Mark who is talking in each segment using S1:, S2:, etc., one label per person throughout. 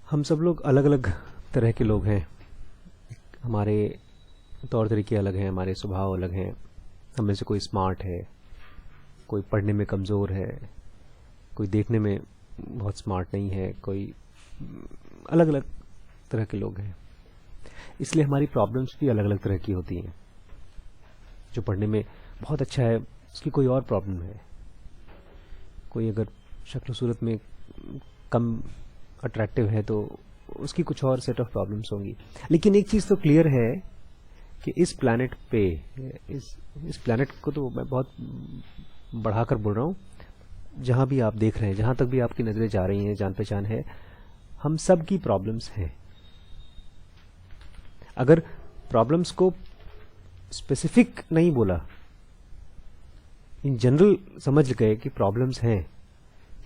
S1: हम सब लोग अलग अलग तरह के लोग हैं। हमारे तौर तरीके अलग हैं, हमारे स्वभाव अलग हैं। हम में से कोई स्मार्ट है, कोई पढ़ने में कमज़ोर है, कोई देखने में बहुत स्मार्ट नहीं है, कोई अलग अलग तरह के लोग हैं। इसलिए हमारी प्रॉब्लम्स भी अलग अलग तरह की होती हैं। जो पढ़ने में बहुत अच्छा है उसकी कोई और प्रॉब्लम है। कोई अगर शक्ल सूरत में कम अट्रैक्टिव है तो उसकी कुछ और सेट ऑफ प्रॉब्लम्स होंगी। लेकिन एक चीज़ तो क्लियर है कि इस प्लैनेट पे, इस प्लैनेट को तो मैं बहुत बढ़ाकर बोल रहा हूँ, जहाँ भी आप देख रहे हैं, जहाँ तक भी आपकी नज़रें जा रही हैं, जान पहचान है, हम सब की प्रॉब्लम्स हैं। अगर प्रॉब्लम्स को स्पेसिफिक नहीं बोला, इन जनरल समझ गए कि प्रॉब्लम्स हैं,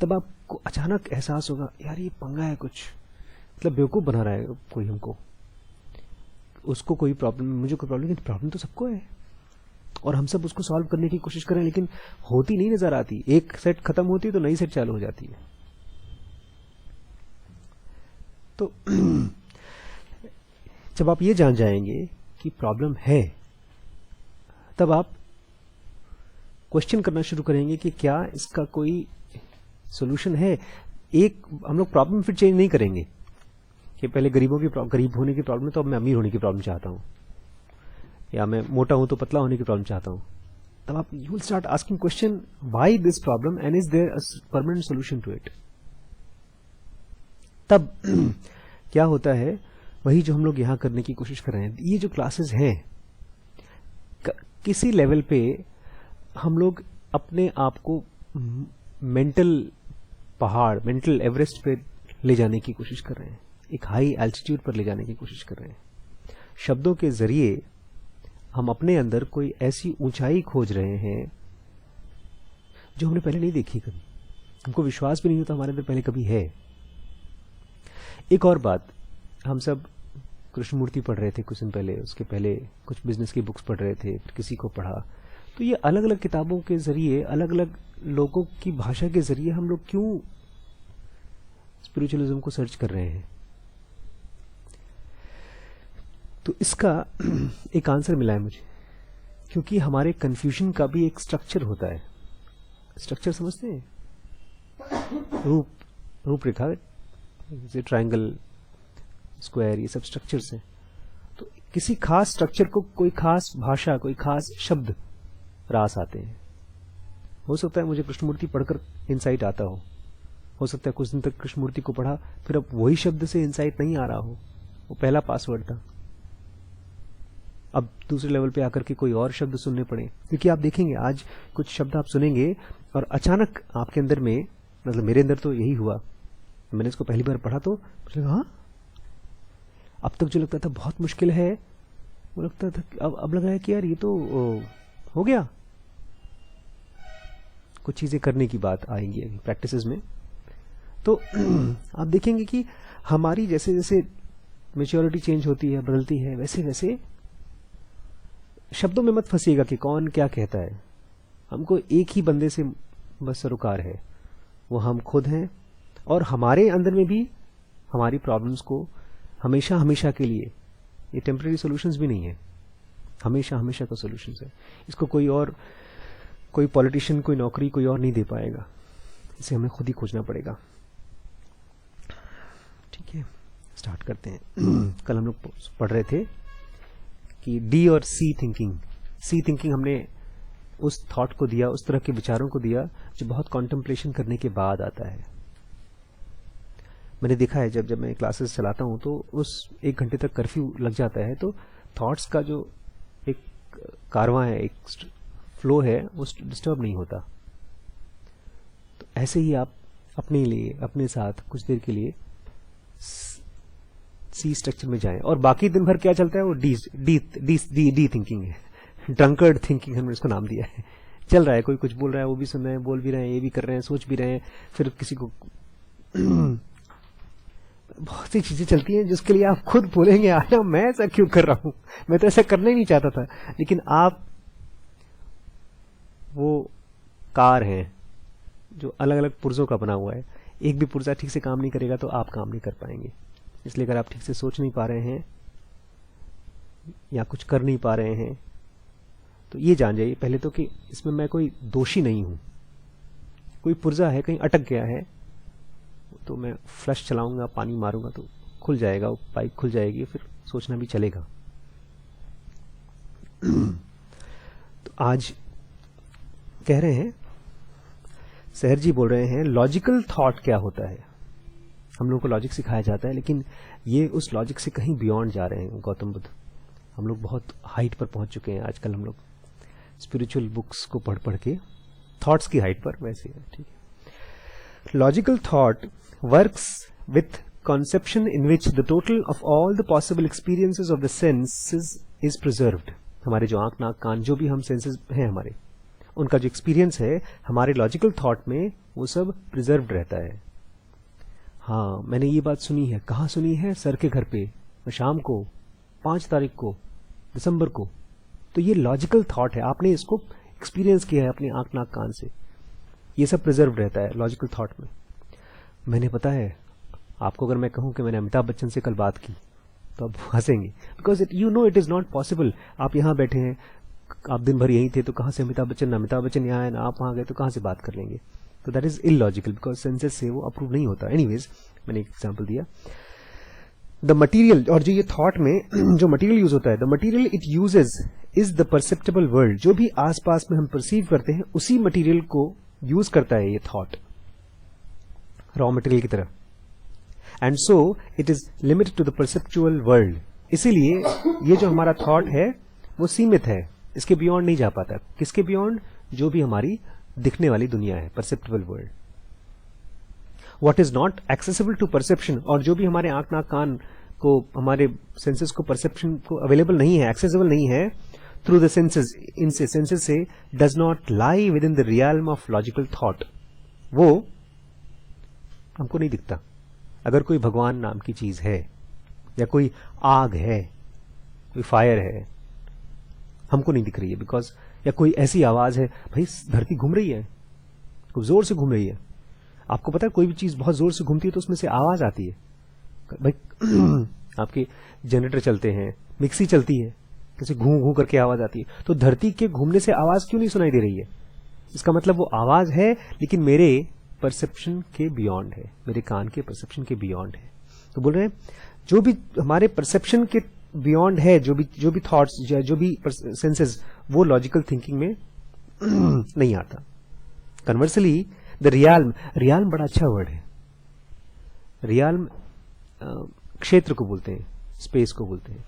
S1: तब आपको अचानक एहसास होगा यार ये पंगा है, कुछ मतलब बेवकूफ़ बना रहा है कोई हमको। उसको कोई प्रॉब्लम, मुझे कोई प्रॉब्लम, लेकिन प्रॉब्लम तो सबको है और हम सब उसको सॉल्व करने की कोशिश करें, लेकिन होती नहीं नजर आती। एक सेट खत्म होती है तो नई सेट चालू हो जाती है। तो जब आप ये जान जाएंगे कि प्रॉब्लम है, तब आप क्वेश्चन करना शुरू करेंगे कि क्या इसका कोई सॉल्यूशन है। एक हम लोग प्रॉब्लम फिर चेंज नहीं करेंगे कि पहले गरीब होने की प्रॉब्लम है तो अब मैं अमीर होने की प्रॉब्लम चाहता हूं, या मैं मोटा हूं तो पतला होने की प्रॉब्लम चाहता हूं। तब आप you will start asking question, why this problem and is there a permanent solution to it. तब क्या होता है, वही जो हम लोग यहां करने की कोशिश कर रहे हैं। ये जो क्लासेस हैं, किसी लेवल पे हम लोग अपने आप को मेंटल पहाड़, मेंटल एवरेस्ट पे ले जाने की कोशिश कर रहे हैं, एक हाई एल्टीट्यूड पर ले जाने की कोशिश कर रहे हैं। शब्दों के जरिए हम अपने अंदर कोई ऐसी ऊंचाई खोज रहे हैं जो हमने पहले नहीं देखी कभी। हमको विश्वास भी नहीं होता हमारे अंदर पहले कभी है। एक और बात, हम सब कृष्णमूर्ति पढ़ रहे थे कुछ दिन पहले, उसके पहले कुछ बिजनेस की बुक्स पढ़ रहे थे, किसी को पढ़ा। तो ये अलग अलग किताबों के जरिए, अलग अलग लोगों की भाषा के जरिए हम लोग क्यों स्पिरिचुअलिज्म को सर्च कर रहे हैं। तो इसका एक आंसर मिला है मुझे, क्योंकि हमारे कंफ्यूजन का भी एक स्ट्रक्चर होता है। स्ट्रक्चर समझते हैं? रूपरेखा, जैसे ट्रायंगल, स्क्वायर, ये सब स्ट्रक्चर्स हैं। तो किसी खास स्ट्रक्चर को कोई खास भाषा, कोई खास शब्द रास आते हैं। हो सकता है मुझे कृष्णमूर्ति पढ़कर इंसाइट आता हो सकता है कुछ दिन तक कृष्णमूर्ति को पढ़ा, फिर अब वही शब्द से इंसाइट नहीं आ रहा हो, वो पहला पासवर्ड था, अब दूसरे लेवल पे आकर के कोई और शब्द सुनने पड़े। क्योंकि आप देखेंगे आज कुछ शब्द आप सुनेंगे और अचानक आपके अंदर में, मतलब मेरे अंदर तो यही हुआ, मैंने इसको पहली बार पढ़ा तो हाँ, अब तक जो लगता था बहुत मुश्किल है, वो लगता था अब लगा है कि यार ये तो हो गया। कुछ चीजें करने की बात आएंगी प्रैक्टिसेस में। तो आप देखेंगे कि हमारी जैसे जैसे मेच्योरिटी चेंज होती है, बदलती है, वैसे वैसे शब्दों में मत फंसिएगा कि कौन क्या कहता है। हमको एक ही बंदे से बस सरोकार है, वो हम खुद हैं। और हमारे अंदर में भी हमारी प्रॉब्लम्स को हमेशा हमेशा के लिए, ये टेम्परेरी सॉल्यूशंस भी नहीं है, हमेशा हमेशा का सॉल्यूशंस है। इसको कोई और, कोई पॉलिटिशियन, कोई नौकरी कोई और नहीं दे पाएगा, इसे हमें खुद ही खोजना पड़ेगा। ठीक है, स्टार्ट करते हैं। कल हम लोग पढ़ रहे थे कि डी और सी थिंकिंग हमने उस थॉट को दिया, उस तरह के विचारों को दिया जो बहुत कॉन्टेम्पलेशन करने के बाद आता है। मैंने देखा है जब मैं क्लासेस चलाता हूं तो उस 1 घंटे तक कर्फ्यू लग जाता है, तो थॉट्स का जो एक कारवां है, एक फ्लो है, वो डिस्टर्ब नहीं होता। तो ऐसे ही आप अपने लिए, अपने साथ कुछ देर के लिए सी स्ट्रक्चर में जाएं, और बाकी दिन भर क्या चलता है वो डी थिंकिंग है, ड्रंकर्ड थिंकिंग हमने इसको नाम दिया है। चल रहा है, कोई कुछ बोल रहा है, वो भी सुन रहे हैं, बोल भी रहे हैं, ये भी कर रहे हैं, सोच भी रहे हैं, फिर किसी को बहुत सी चीजें चलती हैं जिसके लिए आप खुद बोलेंगे आया मैं ऐसा क्यों कर रहा हूं, मैं तो ऐसा करना ही नहीं चाहता था। लेकिन आप वो कार हैं जो अलग अलग पुर्जों का बना हुआ है, एक भी पुर्जा ठीक से काम नहीं करेगा तो आप काम नहीं कर पाएंगे। इसलिए अगर आप ठीक से सोच नहीं पा रहे हैं या कुछ कर नहीं पा रहे हैं तो ये जान जाइए पहले तो कि इसमें मैं कोई दोषी नहीं हूं। कोई पुर्जा है कहीं अटक गया है तो मैं फ्लश चलाऊंगा, पानी मारूंगा तो खुल जाएगा, वो पाइप खुल जाएगी, फिर सोचना भी चलेगा। तो आज कह रहे हैं, सहर जी बोल रहे हैं, लॉजिकल थॉट क्या होता है। हम लोगों को लॉजिक सिखाया जाता है लेकिन ये उस लॉजिक से कहीं बियॉन्ड जा रहे हैं गौतम बुद्ध। हम लोग बहुत हाइट पर पहुंच चुके हैं आजकल, हम लोग स्पिरिचुअल बुक्स को पढ़ पढ़ के थॉट्स की हाइट पर वैसे है। ठीक है, logical thought works with conception in which the total of all the possible experiences of the senses is preserved। हमारे जो आंख नाक कान जो भी हम सेंसेस हैं हमारे, उनका जो एक्सपीरियंस है हमारे लॉजिकल थॉट में वो सब प्रिजर्व्ड रहता है। हाँ, मैंने ये बात सुनी है। कहाँ सुनी है? सर के घर पे शाम को 5 तारीख को दिसंबर को। तो ये लॉजिकल थॉट है, आपने इसको एक्सपीरियंस किया है अपने आंख नाक कान से। ये सब प्रिजर्व रहता है लॉजिकल थॉट में। मैंने पता है आपको, अगर मैं कहूं कि मैंने अमिताभ बच्चन से कल बात की तो आप हंसेंगे, because you know it is not possible. आप यहाँ बैठे हैं, आप दिन भर यहीं थे, तो कहाँ से अमिताभ बच्चन, ना अमिताभ बच्चन यहाँ है ना आप वहां गए, तो कहाँ से बात कर लेंगे। तो that is illogical, because senses से वो अप्रूव नहीं होता। एनीवेज, मैंने एक एग्जाम्पल दिया। द मटीरियल, और जो ये थॉट में जो मटीरियल यूज होता है, the material it uses is the perceptible world. जो भी आसपास में हम परसीव करते हैं उसी मटीरियल को यूज करता है ये थॉट, रॉ मटेरियल की तरह। And so it is limited to the perceptual world. इसीलिए ये जो हमारा थॉट है वो सीमित है, इसके बियॉन्ड नहीं जा पाता। किसके बियॉन्ड? जो भी हमारी दिखने वाली दुनिया है, perceptible world. What is not accessible to perception, और जो भी हमारे आंख नाक कान को, हमारे सेंसेस को, परसेप्शन को अवेलेबल नहीं है, एक्सेसिबल नहीं है थ्रू द सेंसेस, इनसे सेंसेस से, does not lie with in the realm of logical thought. वो हमको नहीं दिखता। अगर कोई भगवान नाम की चीज है, या कोई आग है, कोई फायर है, हमको नहीं दिख रही है, बिकॉज, या कोई ऐसी आवाज है, भाई धरती घूम रही है, खूब जोर से घूम रही है। आपको पता है कोई भी चीज बहुत जोर से घूमती है तो उसमें से आवाज आती है। भाई आपके जनरेटर चलते हैं, मिक्सी चलती है, कैसे घू घू करके आवाज आती है। तो धरती के घूमने से आवाज क्यों नहीं सुनाई दे रही है? इसका मतलब वो आवाज है लेकिन मेरे परसेप्शन के बियॉन्ड है, मेरे कान के परसेप्शन के बियॉन्ड है। तो बोल रहे हैं जो भी हमारे परसेप्शन के बियॉन्ड है, जो भी थॉट्स, जो भी सेंसेस, वो लॉजिकल थिंकिंग में नहीं आता। कन्वर्सली द रियाल्म बड़ा अच्छा वर्ड है। रियाल्म क्षेत्र को बोलते हैं, स्पेस को बोलते हैं,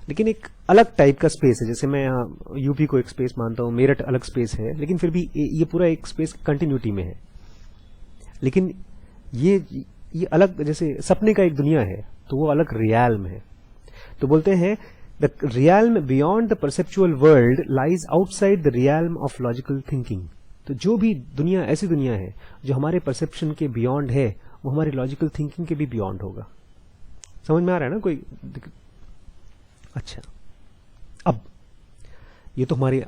S1: लेकिन एक अलग टाइप का स्पेस है। जैसे मैं यहाँ यूपी को एक स्पेस मानता हूँ, मेरठ अलग स्पेस है, लेकिन फिर भी ये पूरा एक स्पेस कंटिन्यूटी में है। लेकिन ये अलग, जैसे सपने का एक दुनिया है तो वो अलग रियल्म है। तो बोलते हैं the realm beyond the perceptual world lies outside the realm of logical thinking. तो जो भी दुनिया, ऐसी दुनिया है जो हमारे परसेप्शन के बियॉन्ड है, वो हमारे लॉजिकल थिंकिंग के भी बियॉन्ड होगा। समझ में आ रहा है ना कोई? अच्छा, अब ये तो हमारे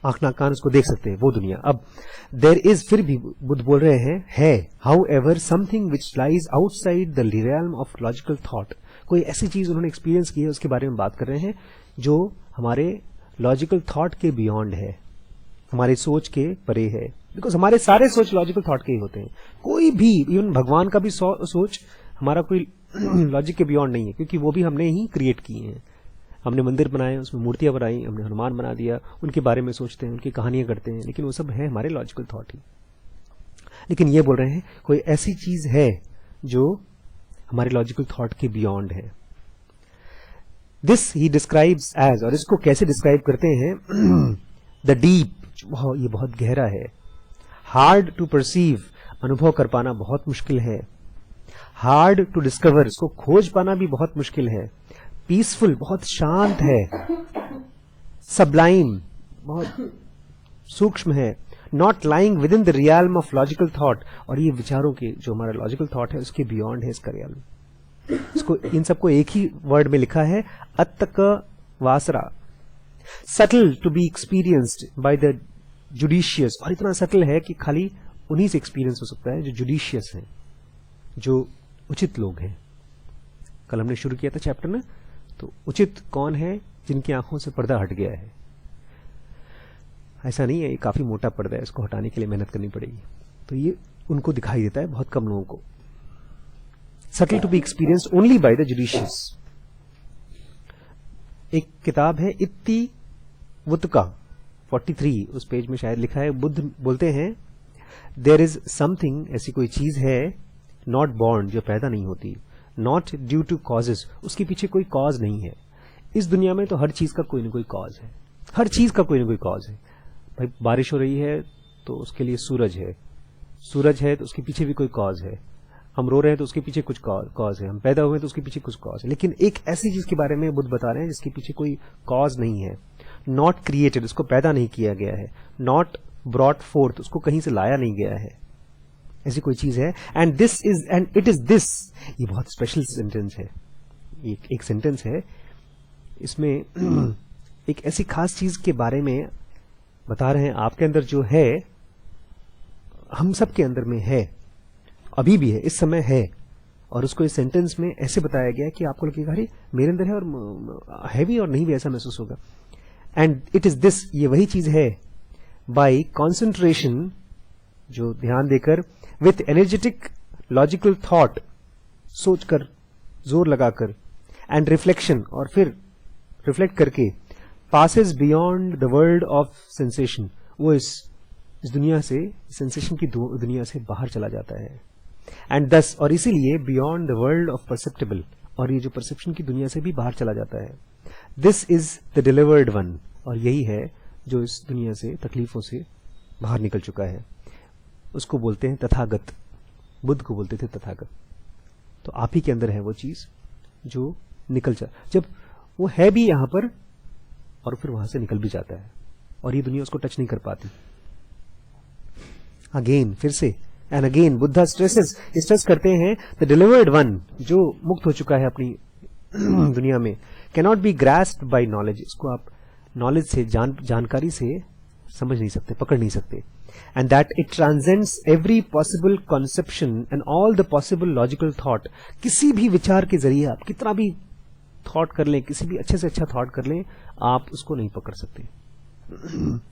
S1: आंख नाक कान उसको देख सकते हैं, वो दुनिया। अब देर इज, फिर भी बुद्ध बोल रहे हैं, है how ever something which lies outside the realm of logical thought. कोई ऐसी चीज उन्होंने एक्सपीरियंस की है, उसके बारे में बात कर रहे हैं जो हमारे लॉजिकल थॉट के बियॉन्ड है, हमारी सोच के परे है। बिकॉज हमारे सारे सोच लॉजिकल थॉट के ही होते हैं। कोई भी, इवन भगवान का भी सोच हमारा कोई लॉजिक के बियॉन्ड नहीं है, क्योंकि वो भी हमने ही क्रिएट किए हैं। हमने मंदिर बनाए, उसमें मूर्तियां बनाई, हमने हनुमान बना दिया, उनके बारे में सोचते हैं, उनकी कहानियां करते हैं, लेकिन वो सब है हमारे लॉजिकल थॉट ही। लेकिन ये बोल रहे हैं कोई ऐसी चीज है जो हमारे लॉजिकल थॉट के बियॉन्ड है। दिस ही डिस्क्राइब्स एज, और इसको कैसे डिस्क्राइब करते हैं? द डीप, ये बहुत गहरा है। हार्ड टू परसीव, अनुभव कर पाना बहुत मुश्किल है। हार्ड टू डिस्कवर, इसको खोज पाना भी बहुत मुश्किल है। पीसफुल, बहुत शांत है। सबलाइम, बहुत सूक्ष्म है। Not lying with in the realm of logical thought, और ये विचारों के, जो हमारा लॉजिकल थॉट है उसके बियॉन्ड है इसका रियल्म। इसको, इन सबको एक ही वर्ड में लिखा है, अत्तक वासरा। Subtle to be experienced by the judicious, और इतना सटल है कि खाली उन्हीं से एक्सपीरियंस हो सकता है जो जुडिशियस हैं, जो उचित लोग हैं। कल हमने शुरू किया था चैप्टर ना, तो उचित कौन है जिनकी आंखों से पर्दा हट गया है। ऐसा नहीं है, ये काफी मोटा पर्दा है, इसको हटाने के लिए मेहनत करनी पड़ेगी। तो ये उनको दिखाई देता है, बहुत कम लोगों को। Subtle to be experienced only by the judicious. एक किताब है इत्ति वुतका 43, उस पेज में शायद लिखा है, बुद्ध बोलते हैं देयर इज समथिंग, ऐसी कोई चीज है, नॉट बॉर्न, जो पैदा नहीं होती, नॉट ड्यू टू कॉजेज, उसके पीछे कोई कॉज नहीं है। इस दुनिया में तो हर चीज का कोई ना कोई कॉज है, हर चीज का कोई ना कोई कॉज है। भाई बारिश हो रही है तो उसके लिए सूरज है, सूरज है तो उसके पीछे भी कोई कॉज है, हम रो रहे हैं तो उसके पीछे कुछ कॉज है, हम पैदा हुए तो उसके पीछे कुछ कॉज है। लेकिन एक ऐसी चीज के बारे में बुद्ध बता रहे हैं जिसके पीछे कोई कॉज नहीं है, नॉट क्रिएटेड, उसको पैदा नहीं किया गया है, नॉट ब्रॉट फोर्थ, उसको कहीं से लाया नहीं गया है, ऐसी कोई चीज है। And this is and it is this, ये बहुत स्पेशल सेंटेंस है, एक सेंटेंस है, इसमें एक ऐसी खास चीज के बारे में बता रहे हैं, आपके अंदर जो है, हम सब के अंदर में है, अभी भी है, इस समय है, और उसको इस सेंटेंस में ऐसे बताया गया कि आपको लगेगा अरे मेरे अंदर है और है भी और नहीं भी, ऐसा महसूस होगा। एंड इट इज दिस, ये वही चीज है, बाय कॉन्सेंट्रेशन, जो ध्यान देकर, विथ एनर्जेटिक लॉजिकल थॉट, सोचकर, जोर लगाकर, एंड रिफ्लेक्शन, और फिर रिफ्लेक्ट करके, passes beyond the world of sensation, वो इस दुनिया से, सेंसेशन की दुनिया से बाहर चला जाता है। एंड दस, और इसीलिए beyond the world of perceptible, और ये जो परसेप्शन की दुनिया से भी बाहर चला जाता है। This is the delivered one, और यही है जो इस दुनिया से, तकलीफों से बाहर निकल चुका है। उसको बोलते हैं तथागत, बुद्ध को बोलते थे तथागत। तो आप ही के अंदर है वो चीज जो निकल जब वो है भी यहां पर, और फिर वहां से निकल भी जाता है, और ये दुनिया उसको टच नहीं कर पाती। अगेन, फिर से, एंड अगेन बुद्धा स्ट्रेस करते हैं द डिलीवर्ड वन, जो मुक्त हो चुका है अपनी दुनिया में, कैनॉट बी ग्रास्प्ड बाय नॉलेज, इसको आप नॉलेज से, जानकारी से समझ नहीं सकते, पकड़ नहीं सकते। And that it transcends every possible conception and all the possible logical thought, किसी भी विचार के जरिए आप कितना भी थॉट कर लें, किसी भी अच्छे से अच्छा थॉट कर लें, आप उसको नहीं पकड़ सकते।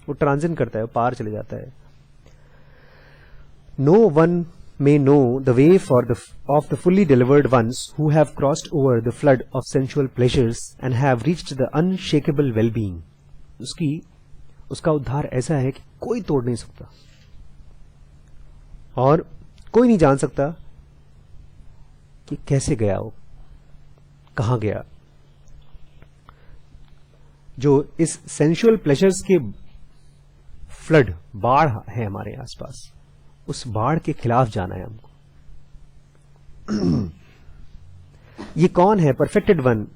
S1: वो ट्रांसेंड करता है, पार चले जाता है। No one may know the way of the fully delivered ones who have crossed over the flood of sensual pleasures and have reached the unshakable well-being. उसका उद्धार ऐसा है कि कोई तोड़ नहीं सकता, और कोई नहीं जान सकता कि कैसे गया वो, कहां गया। जो इस सेंसुअल प्लेजर्स के फ्लड, बाढ़ है हमारे आसपास, उस बाढ़ के खिलाफ जाना है हमको। ये कौन है परफेक्टेड वन,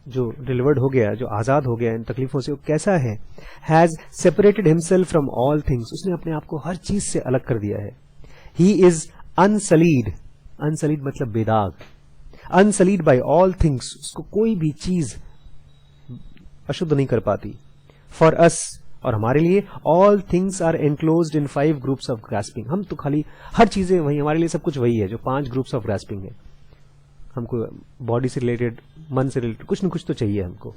S1: जो डिलीवर्ड हो गया, जो आजाद हो गया इन तकलीफों से, वो कैसा है? Has separated himself from all things, उसने अपने आप को हर चीज से अलग कर दिया है। ही इज अनसलीड, अनसलीड मतलब बेदाग, अनसलीड बाय ऑल थिंग्स, उसको कोई भी चीज अशुद्ध नहीं कर पाती। फॉर अस, और हमारे लिए, all things are enclosed in 5 groups of grasping, हम तो खाली हर चीजें वही, हमारे लिए सब कुछ वही है, जो 5 ग्रुप्स ऑफ ग्रास्पिंग है। हमको बॉडी से रिलेटेड, मन से रिलेटेड कुछ न कुछ तो चाहिए हमको।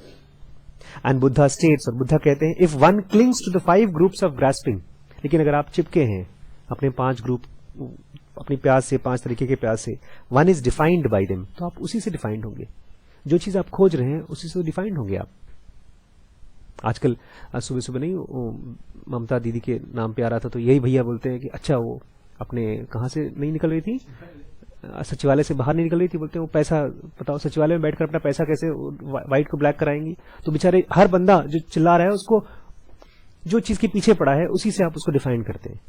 S1: एंड बुद्धा स्टेट्स, और बुद्धा कहते हैं, if one clings to the 5 groups of grasping, लेकिन अगर आप चिपके हैं अपने 5 ग्रुप, अपनी प्यास से, 5 तरीके के प्यास से, one is defined by them, तो आप उसी से डिफाइंड होंगे। जो चीज आप खोज रहे हैं उसी से डिफाइंड होंगे आप। आजकल सुबह सुबह नहीं, ममता दीदी के नाम पे आ रहा था, तो यही भैया बोलते हैं कि अच्छा वो अपने कहाँ से नहीं निकल रही थी, सचिवालय से बाहर नहीं निकल रही थी, बोलते हैं वो पैसा, बताओ सचिवालय में बैठकर अपना पैसा कैसे व्हाइट को ब्लैक कराएंगी। तो बेचारे हर बंदा जो चिल्ला रहा है, उसको जो चीज के पीछे पड़ा है उसी से आप उसको डिफाइन करते हैं।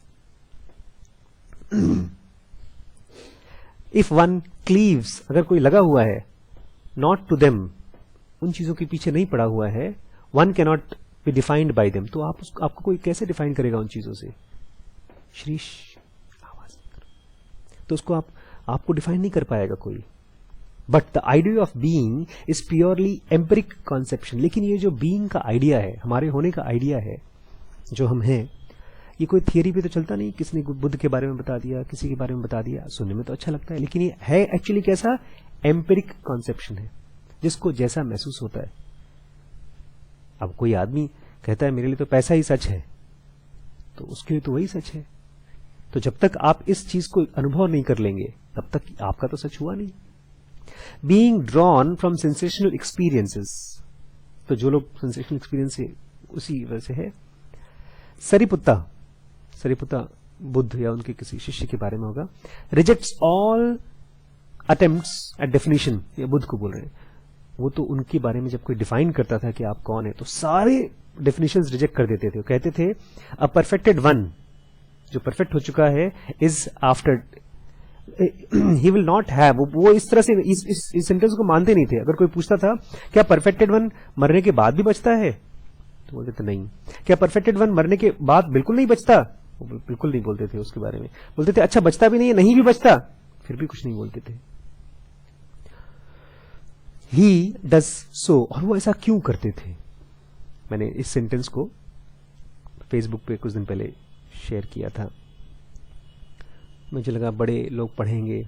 S1: इफ वन क्लीव्स, अगर कोई लगा हुआ है, नॉट टू देम, उन चीजों के पीछे नहीं पड़ा हुआ है, one can not be defined by them, तो आपको कोई कैसे डिफाइन करेगा उन चीजों से? श्रीश आवाज, तो उसको आपको डिफाइन नहीं कर पाएगा कोई। But the idea of being is purely empiric conception, लेकिन ये जो बीइंग का आइडिया है, हमारे होने का आइडिया है, जो हम हैं, ये कोई थियरी पे तो चलता नहीं, किसी ने बुद्ध के बारे में बता दिया, किसी के बारे में बता दिया, सुनने में तो अच्छा लगता है, लेकिन ये है एक्चुअली कैसा? एम्पिरिक कॉन्सेप्शन है, जिसको जैसा महसूस होता है। अब कोई आदमी कहता है मेरे लिए तो पैसा ही सच है, तो उसके लिए तो वही सच है। तो जब तक आप इस चीज को अनुभव नहीं कर लेंगे तब तक आपका तो सच हुआ नहीं। Being drawn from sensational experiences, तो जो लोग सेंसेशनल एक्सपीरियंस से उसी वजह से है। सरिपुत्ता बुद्ध या उनके किसी शिष्य के बारे में होगा, rejects all attempts at definition, ये बुद्ध को बोल रहे हैं। वो तो उनके बारे में जब कोई डिफाइन करता था कि आप कौन है तो सारे डेफिनेशंस रिजेक्ट कर देते थे। वो कहते थे अ परफेक्टेड वन, जो परफेक्ट हो चुका है, is after he will not have, वो इस तरह से इस सेंटेंस को मानते नहीं थे। अगर कोई पूछता था क्या परफेक्टेड वन मरने के बाद भी बचता है, तो बोलते थे नहीं। क्या परफेक्टेड वन मरने के बाद बिल्कुल नहीं बचता, वो बिल्कुल नहीं बोलते थे उसके बारे में। बोलते थे अच्छा बचता भी नहीं है, नहीं भी बचता, फिर भी कुछ नहीं बोलते थे। ही डज सो, और वो ऐसा क्यों करते थे। मैंने इस सेंटेंस को फेसबुक पे कुछ दिन पहले शेयर किया था। मुझे लगा बड़े लोग पढ़ेंगे,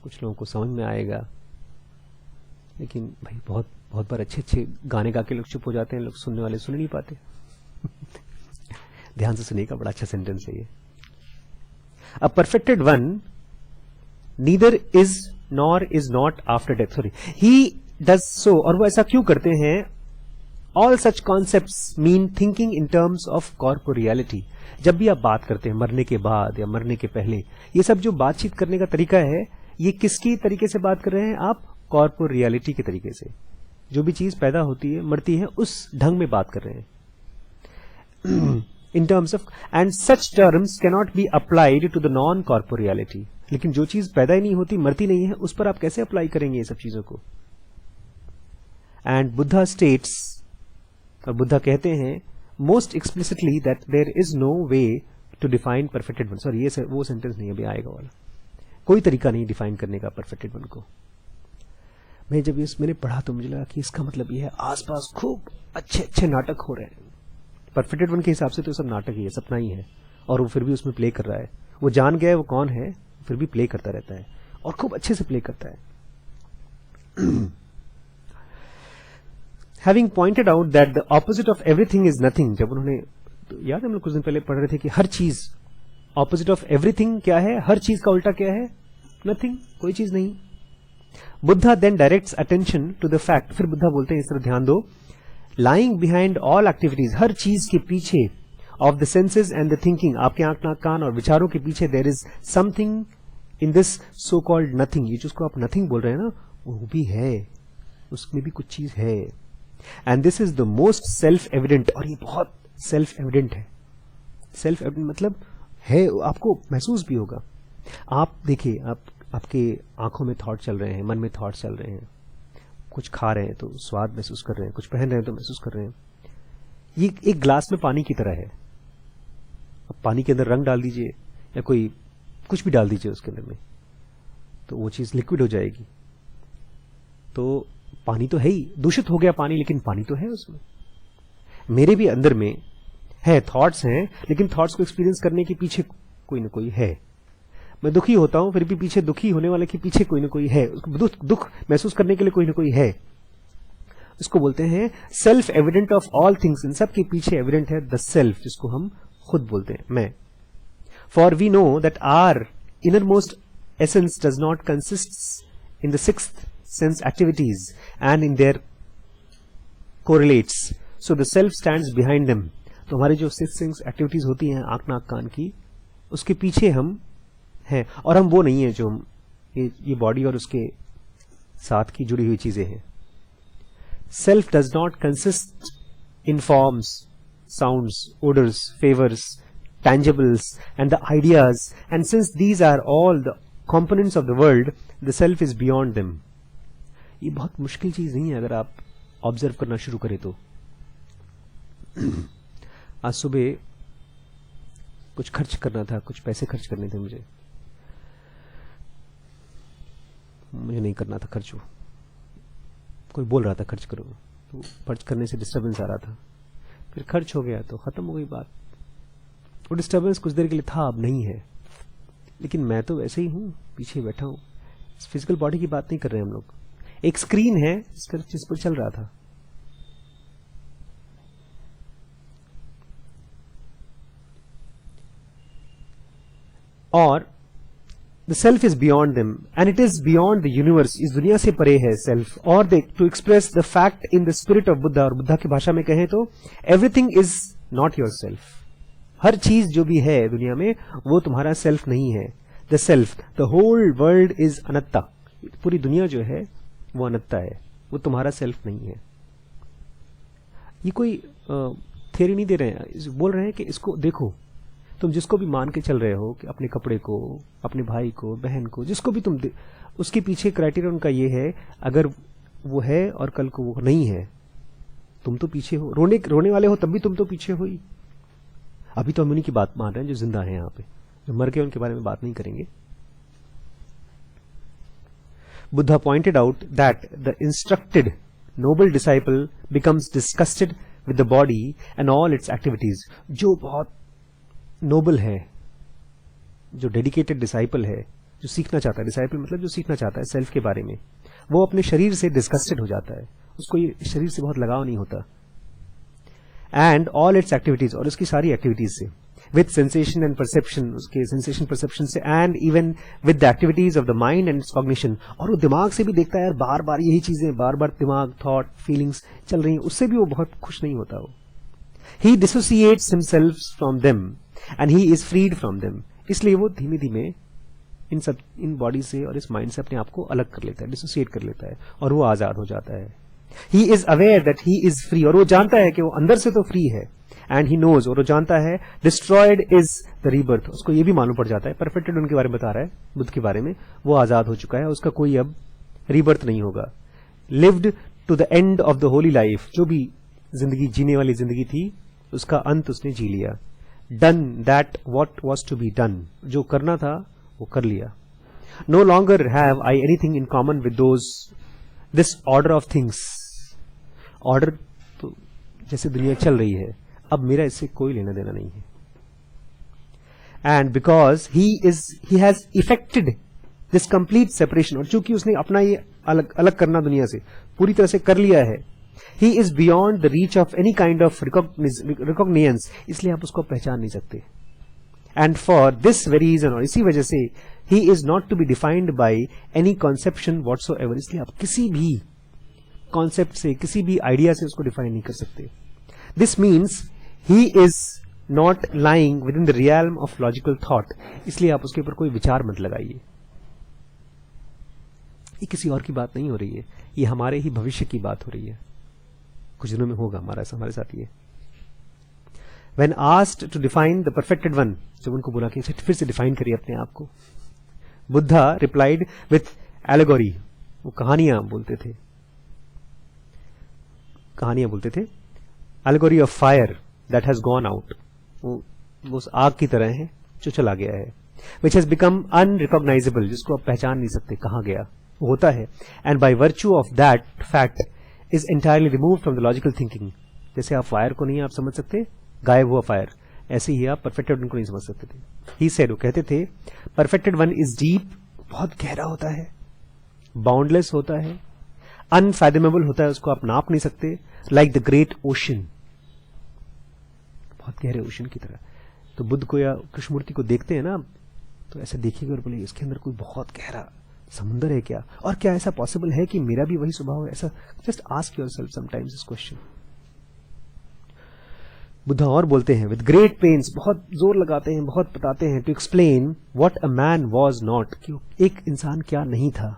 S1: कुछ लोगों को समझ में आएगा, लेकिन भाई बहुत बहुत बार अच्छे अच्छे गाने गा के लोग चुप हो जाते हैं, लोग सुनने वाले सुन नहीं पाते। ध्यान से सुनिएगा, बड़ा अच्छा सेंटेंस है ये। A perfected one neither is nor is not after death, sorry, he does so, और वो ऐसा क्यों करते हैं। All such concepts mean thinking in terms of corporeality. जब भी आप बात करते हैं मरने के बाद या मरने के पहले, ये सब जो बातचीत करने का तरीका है, ये किसकी तरीके से बात कर रहे हैं आप, कॉर्पोरियलिटी के तरीके से। जो भी चीज पैदा होती है मरती है, उस ढंग में बात कर रहे हैं। In terms of, and such terms cannot be applied to the non corporeality. लेकिन जो चीज पैदा ही नहीं होती, मरती नहीं है, उस पर आप कैसे अप्लाई करेंगे ये सब चीजों को। एंड बुद्धा स्टेट्स, और बुद्धा कहते हैं most explicitly that there is no way to define perfected one. Sorry, ये वो सेंटेंस नहीं, अभी आएगा वाला। कोई तरीका नहीं डिफाइन करने का परफेक्टेड वन को। मैं जब मैंने पढ़ा तो मुझे लगा कि इसका मतलब ये है आसपास खूब अच्छे अच्छे नाटक हो रहे हैं। परफेक्टेड वन के हिसाब से तो सब नाटक ही है, सपना ही है, और वो फिर भी उसमें प्ले कर रहा है। वो जान गया है वो कौन है, फिर भी प्ले करता रहता है और खूब अच्छे से प्ले करता है। Having pointed out that the opposite of everything is nothing, जब उन्होंने, तो याद है हम लोग कुछ दिन पहले पढ़ रहे थे कि हर चीज, opposite of everything क्या है, हर चीज का उल्टा क्या है, nothing, कोई चीज नहीं। Buddha then directs attention to the fact, फिर बुद्धा बोलते हैं इस तरह ध्यान दो, lying behind all activities, हर चीज के पीछे, of the senses and the thinking, आपके आंख नाक कान और विचारों के पीछे, there is something in this so called nothing, ये जिसको आप nothing बोल रहे हैं ना, वो भी है, उसमें भी कुछ चीज है। And this is the most self evident, और ये बहुत सेल्फ एविडेंट है। सेल्फ एविडेंट मतलब है, आपको महसूस भी होगा। आप देखिए, आपके आंखों में थॉट चल रहे हैं, मन में थॉट चल रहे हैं, कुछ खा रहे हैं तो स्वाद महसूस कर रहे हैं, कुछ पहन रहे हैं तो महसूस कर रहे हैं। ये एक ग्लास में पानी की तरह है। अब पानी के अंदर रंग डाल दीजिए या कोई कुछ भी डाल दीजिए उसके अंदर में, तो वो चीज लिक्विड हो जाएगी। तो पानी तो है ही, दूषित हो गया पानी, लेकिन पानी तो है उसमें। मेरे भी अंदर में है, थॉट्स हैं, लेकिन थॉट्स को एक्सपीरियंस करने के पीछे कोई ना कोई है। मैं दुखी होता हूं, फिर भी पीछे दुखी होने वाले के पीछे कोई ना कोई है, उसको दुख महसूस करने के लिए कोई ना कोई है। इसको बोलते हैं self evident of all things. इन सब के पीछे एविडेंट है द सेल्फ, जिसको हम खुद बोलते हैं, मैं। For we know that our innermost essence does not consist in the sixth sense activities and in their correlates, so the self stands behind them। तो हमारी जो सिक्स सेंस एक्टिविटीज होती हैं आंख नाक कान की, उसके पीछे हम हैं, और हम वो नहीं है जो हम ये बॉडी और उसके साथ की जुड़ी हुई चीजें हैं। Self does not consist in forms, sounds, odours, favours, tangibles and the ideas, and since these are all the components of the world, the self is beyond them। ये बहुत मुश्किल चीज नहीं है अगर आप ऑब्जर्व करना शुरू करें तो। आज सुबह कुछ खर्च करना था, कुछ पैसे खर्च करने थे मुझे नहीं करना था खर्च, कोई बोल रहा था खर्च करो, तो खर्च करने से डिस्टर्बेंस आ रहा था, फिर खर्च हो गया तो खत्म हो गई बात। वो डिस्टर्बेंस कुछ देर के लिए था, अब नहीं है, लेकिन मैं तो वैसे ही हूं, पीछे बैठा हूं। फिजिकल बॉडी की बात नहीं कर रहे हम लोग, एक स्क्रीन है जिस पर चल रहा था। और the self is beyond them and it is beyond the universe, इस दुनिया से परे है सेल्फ। और they to express the fact in the spirit of Buddha, और बुद्धा की भाषा में कहें तो everything is not your self. हर चीज जो भी है दुनिया में वो तुम्हारा सेल्फ नहीं है। The self, the whole world is anatta, पूरी दुनिया जो है वो अनत्ता है, वो तुम्हारा सेल्फ नहीं है। ये कोई थियरी नहीं दे रहे हैं, बोल रहे हैं कि इसको देखो, तुम जिसको भी मान के चल रहे हो कि अपने कपड़े को, अपने भाई को, बहन को, जिसको भी तुम उसके पीछे क्राइटेरिया उनका ये है, अगर वो है और कल को वो नहीं है, तुम तो पीछे हो। रोने वाले हो तब भी तुम तो पीछे हो ही। अभी तो हम उन्हीं की बात मान रहे हैं जो जिंदा है यहाँ पे, जो मर गए उनके बारे में बात नहीं करेंगे। Buddha pointed out that the instructed noble disciple becomes disgusted with the body and all its activities. जो बहुत नोबल है, जो डेडिकेटेड डिसाइपल है, जो सीखना चाहता है, डिसाइपल मतलब जो सीखना चाहता है सेल्फ के बारे में, वो अपने शरीर से डिस्गस्टेड हो जाता है, उसको ये शरीर से बहुत लगाव नहीं होता। एंड ऑल इट्स एक्टिविटीज, और उसकी सारी एक्टिविटीज से, विद सेंसेशन एंड परसेप्शन, उसके सेंसेशन परसेप्शन से, and even with the activities of the mind and it's cognition, और वो दिमाग से भी देखता है यार, बार बार यही चीजें, बार बार दिमाग, थॉट, फीलिंग्स चल रही हैं, उससे भी वो बहुत खुश नहीं होता। वो ही dissociates himself from them and he is freed from them. इसलिए वो धीमे धीमे इन बॉडी से और इस माइंड से अपने आप को अलग कर लेता है, डिसोसिएट कर लेता है, और वो आजाद हो जाता है। He is aware that he is free, और वो जानता है कि वो अंदर से तो फ्री है। एंड ही नोज, और वो जानता है डिस्ट्रॉयड इज द रीबर्थ, उसको ये भी मालूम पड़ जाता है, परफेक्टेड उनके बारे में बता रहा है, बुद्ध के बारे में, वो आजाद हो चुका है, उसका कोई अब रीबर्थ नहीं होगा। Lived to the end of the holy life, जो भी जिंदगी जीने वाली जिंदगी थी उसका अंत उसने जी लिया। Done that what was to be done, जो करना था वो कर लिया। No longer have I anything in common with those this order of things. Order तो जैसे दुनिया चल रही है, अब मेरा इससे कोई लेना देना नहीं है। And because he has affected this complete separation, और चूंकि उसने अपना ये अलग करना दुनिया से पूरी तरह से कर लिया है, he is beyond the reach of any kind of recognition, इसलिए आप उसको पहचान नहीं सकते। and for this very reason, और इसी वजह से, he is not to be defined by any conception whatsoever, इसलिए आप किसी भी कॉन्सेप्ट से, किसी भी आइडिया से उसको डिफाइन नहीं कर सकते। this means he is not lying within the realm of logical thought, इसलिए आप उसके ऊपर कोई विचार मत लगाइए। ये किसी और की बात नहीं हो रही है, ये हमारे ही भविष्य की बात हो रही है, कुछ दिनों में होगा हमारे साथ ये। When asked to define the perfected one, जब उनको बोला कि फिर से डिफाइन करिए अपने आप को, बुद्धा replied with allegory, वो कहानियां बोलते थे। allegory of fire that has gone out, वो उस आग की तरह है जो चला गया है। which has become unrecognizable, जिसको आप पहचान नहीं सकते कहाँ गया, वो होता है। and by virtue of that fact is entirely removed from the logical thinking, जैसे आप फायर को नहीं आप समझ सकते, गायब हुआ फायर, ऐसे ही आप परफेक्टेड वन को नहीं समझ सकते थे। ही सेड, वो कहते थे, परफेक्टेड वन इज डीप, बहुत गहरा होता है, बाउंडलेस होता है, अनफैथमेबल होता है, उसको आप नाप नहीं सकते, लाइक द ग्रेट ओशन, बहुत गहरे ओशन की तरह। तो बुद्ध को या कृष्णमूर्ति को देखते हैं ना, तो ऐसे देखिएगा और बोले इसके अंदर कोई बहुत गहरा समुंदर है क्या, और क्या ऐसा पॉसिबल है कि मेरा भी वही स्वभाव है? ऐसा just ask yourself sometimes this question. Buddha और बोलते हैं, विद ग्रेट पेन्स, बहुत जोर लगाते हैं, बहुत बताते हैं, to explain what a man was not, कि एक इंसान क्या नहीं था।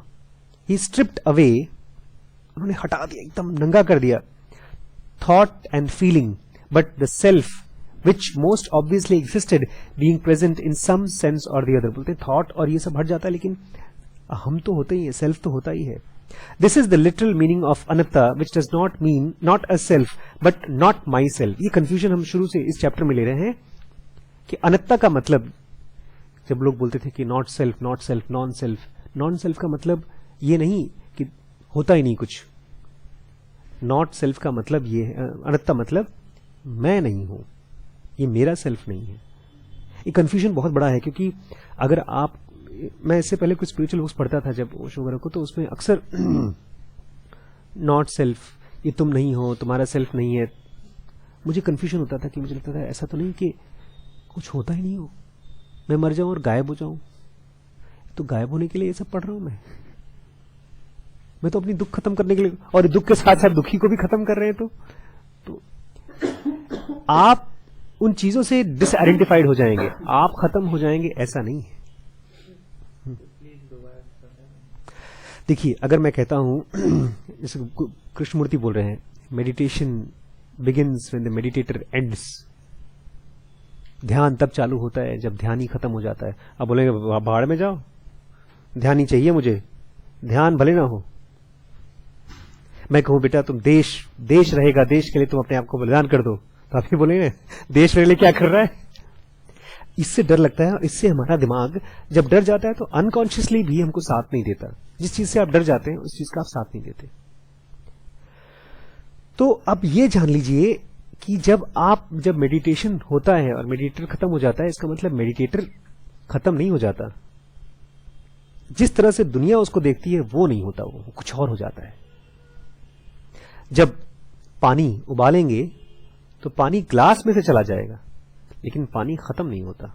S1: ही स्ट्रिप्ड अवे, उन्होंने हटा दिया, एकदम नंगा कर दिया, thought and feeling, but the self which most obviously existed being present in some sense or the other। बोलते थॉट और ये सब हट जाता है, लेकिन हम तो होते ही है, सेल्फ तो होता ही है। This is the literal meaning of anatta, which does not mean not a self but not my self. ये कंफ्यूजन हम शुरू से इस चैप्टर में ले रहे हैं कि अनत्ता का मतलब, जब लोग बोलते थे कि not self, not self, non self, non self का मतलब ये नहीं कि होता ही नहीं कुछ। नॉट सेल्फ का मतलब ये है, अनत्ता मतलब मैं नहीं हूं, ये मेरा सेल्फ नहीं है। ये कंफ्यूजन बहुत बड़ा है, क्योंकि अगर आप मैं इससे पहले कुछ स्पिरिचुअल बुक्स पढ़ता था जब ओशो वगैरह को, तो उसमें अक्सर नॉट सेल्फ, ये तुम नहीं हो, तुम्हारा सेल्फ नहीं है, मुझे कंफ्यूजन होता था कि मुझे लगता था ऐसा तो नहीं कि कुछ होता ही नहीं हो, मैं मर जाऊं और गायब हो जाऊं, तो गायब होने के लिए ये सब पढ़ रहा हूं मैं तो अपनी दुख खत्म करने के लिए, और दुख के साथ साथ दुखी को भी खत्म कर रहे हैं। तो आप उन चीजों से डिसआइडेंटिफाइड हो जाएंगे, आप खत्म हो जाएंगे, ऐसा नहीं है। देखिए, अगर मैं कहता हूं जैसे कृष्णमूर्ति बोल रहे हैं, meditation begins when the meditator ends, ध्यान तब चालू होता है जब ध्यान ही खत्म हो जाता है। अब बोलेंगे भाड़ में जाओ, ध्यान ही चाहिए मुझे, ध्यान भले ना हो। मैं कहूं बेटा तुम देश रहेगा, देश के लिए तुम अपने आप को बलिदान कर दो, तो आप ही बोलेंगे देश मेरे लिए क्या कर रहा है। इससे डर लगता है, और इससे हमारा दिमाग जब डर जाता है तो अनकॉन्शियसली भी हमको साथ नहीं देता। जिस चीज से आप डर जाते हैं उस चीज का आप साथ नहीं देते। तो अब ये जान लीजिए कि जब मेडिटेशन होता है और मेडिटेटर खत्म हो जाता है, इसका मतलब मेडिटेटर खत्म नहीं हो जाता। जिस तरह से दुनिया उसको देखती है वो नहीं होता, वो कुछ और हो जाता है। जब पानी उबालेंगे तो पानी ग्लास में से चला जाएगा, लेकिन पानी खत्म नहीं होता,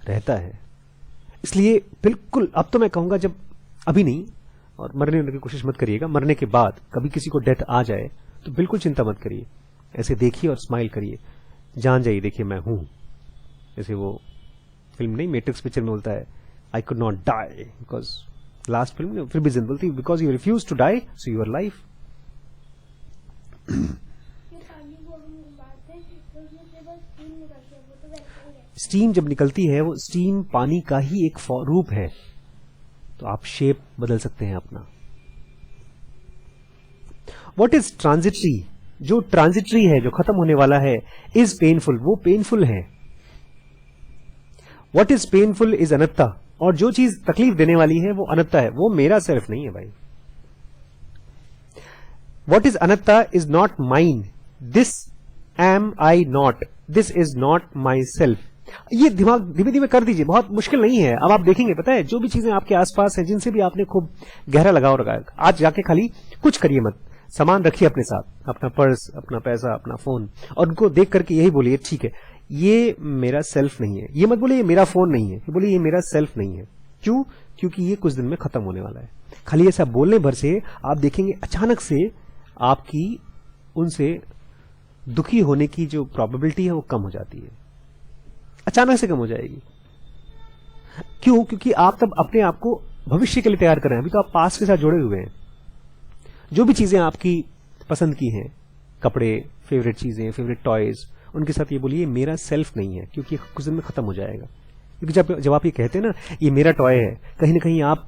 S1: रहता है। इसलिए बिल्कुल, अब तो मैं कहूंगा जब अभी नहीं, और मरने की कोशिश मत करिएगा, मरने के बाद कभी किसी को डेथ आ जाए तो बिल्कुल चिंता मत करिए, ऐसे देखिए और स्माइल करिए, जान जाइए, देखिए मैं हूं। जैसे वो फिल्म नहीं, मैट्रिक्स पिक्चर में बोलता है, I could not die because, last film में फिर भी जिंदा बोलती, because you refuse to die so your life. Steam जब निकलती है, वो स्टीम पानी का ही एक रूप है, तो आप शेप बदल सकते हैं अपना। व्हाट इज ट्रांजिटरी, जो ट्रांजिटरी है, जो खत्म होने वाला है, इज पेनफुल, वो पेनफुल है। What is painful is anatta, और जो चीज तकलीफ देने वाली है वो अनत्ता है, वो मेरा सेल्फ नहीं है भाई। What is anatta is not mine, this am I not, this is not my self. ये दिमाग धीमे धीमे कर दीजिए, बहुत मुश्किल नहीं है। अब आप देखेंगे, पता है, जो भी चीजें आपके आसपास हैं, जिनसे भी आपने खूब गहरा लगाव रखा है, आज जाके खाली कुछ करिए मत, सामान रखिए अपने साथ, अपना पर्स, अपना पैसा, अपना फोन, और उनको देख करके यही बोलिए, ठीक है, ये मेरा सेल्फ नहीं है। ये मत बोलिए ये मेरा फोन नहीं है, ये बोलिए ये मेरा सेल्फ नहीं है। क्यों? क्योंकि ये कुछ दिन में खत्म होने वाला है। खाली ऐसा बोलने भर से आप देखेंगे अचानक से आपकी उनसे दुखी होने की जो प्रोबेबिलिटी है वो कम हो जाती है, अचानक से कम हो जाएगी। क्यों? क्योंकि आप तब अपने आप को भविष्य के लिए तैयार कर रहे हैं। अभी तो आप पास्ट के साथ जुड़े हुए हैं। जो भी चीजें आपकी पसंद की हैं, कपड़े, फेवरेट चीजें, फेवरेट टॉयज, उनके साथ ये बोलिए मेरा सेल्फ नहीं है, क्योंकि कुछ दिन में खत्म हो जाएगा। क्योंकि जब आप ये कहते हैं ना ये मेरा टॉय है, कहीं ना कहीं आप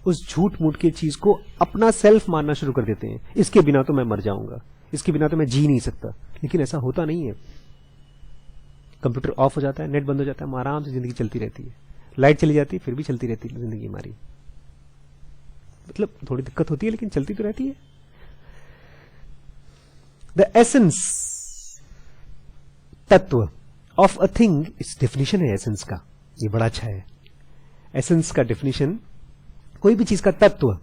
S1: उस झूठ मूठ की चीज को अपना सेल्फ मानना शुरू कर देते हैं। इसके बिना तो मैं मर जाऊंगा, इसके बिना तो मैं जी नहीं सकता। लेकिन ऐसा होता नहीं है। कंप्यूटर ऑफ हो जाता है, नेट बंद हो जाता है, आराम से जिंदगी चलती रहती है। लाइट चली जाती है, फिर भी चलती रहती है जिंदगी हमारी। मतलब थोड़ी दिक्कत होती है, लेकिन चलती तो रहती है। द एसेंस, तत्व ऑफ अ थिंग, इस डेफिनेशन है एसेंस का, ये बड़ा अच्छा है। एसेंस का डेफिनेशन, कोई भी चीज का तत्व,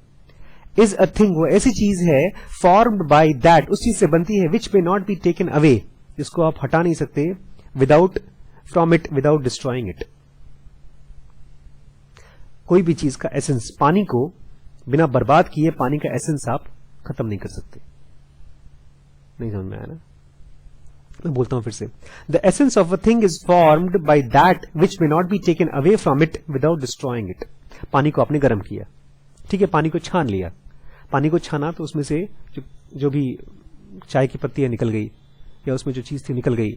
S1: इज अ थिंग, वो ऐसी चीज है, फॉर्म्ड बाय दैट, उस चीज से बनती है, which may not be taken away, जिसको आप हटा नहीं सकते, without from it, without destroying it. कोई भी चीज का एसेंस, पानी को बिना बर्बाद किए पानी का एसेंस आप खत्म नहीं कर सकते। नहीं समझ में आया ना? मैं बोलता हूं फिर से, the essence of a thing is formed by that which may not be taken away from it without destroying it. पानी को आपने गर्म किया, ठीक है, पानी को छान लिया, पानी को छाना तो उसमें से जो भी चाय की पत्तियां निकल गई या उसमें जो चीज थी निकल गई,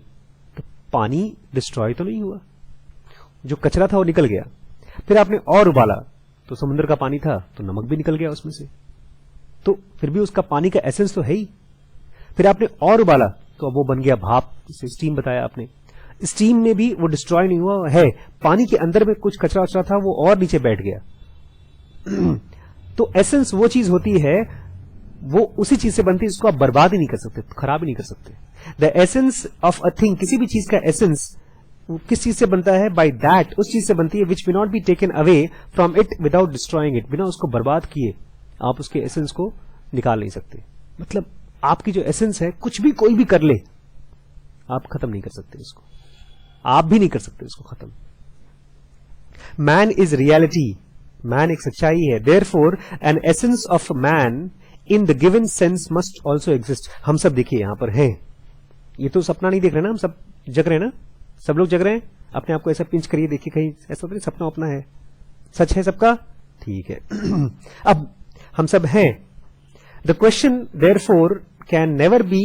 S1: तो पानी डिस्ट्रॉय तो नहीं हुआ, जो कचरा था वो निकल गया। फिर आपने और उबाला तो समुद्र का पानी था तो नमक भी निकल गया उसमें से, तो फिर भी उसका पानी का एसेंस तो है ही। फिर आपने और उबाला तो अब वो बन गया भाप, जिसे स्टीम बताया आपने। स्टीम में भी वो डिस्ट्रॉय नहीं हुआ है, पानी के अंदर में कुछ कचरा वचरा था वो और नीचे बैठ गया। तो एसेंस वो चीज होती है, वो उसी चीज से बनती है जिसको आप बर्बाद ही नहीं कर सकते, खराब ही नहीं कर सकते। The essence of a thing, किसी भी चीज का एसेंस किस चीज से बनता है? बाय दैट, उस चीज से बनती है which we not be taken away from it without destroying it. बिना उसको बर्बाद किए आप उसके एसेंस को निकाल नहीं सकते। मतलब आपकी जो एसेंस है, कुछ भी कोई भी कर ले, आप खत्म नहीं कर सकते उसको, आप भी नहीं कर सकते उसको खत्म। मैन इज रियलिटी, मैन एक सच्चाई है। Therefore an essence of man in the given sense must also exist. हम सब देखिए यहां पर हैं, ये तो सपना नहीं देख रहे ना, हम सब जग रहे हैं ना, सब लोग जग रहे हैं। अपने आप को ऐसा पिंच करिए, देखिए कहीं ऐसा तो नहीं सपना अपना है, सच है सबका, ठीक है। अब हम सब हैं। The question therefore can never be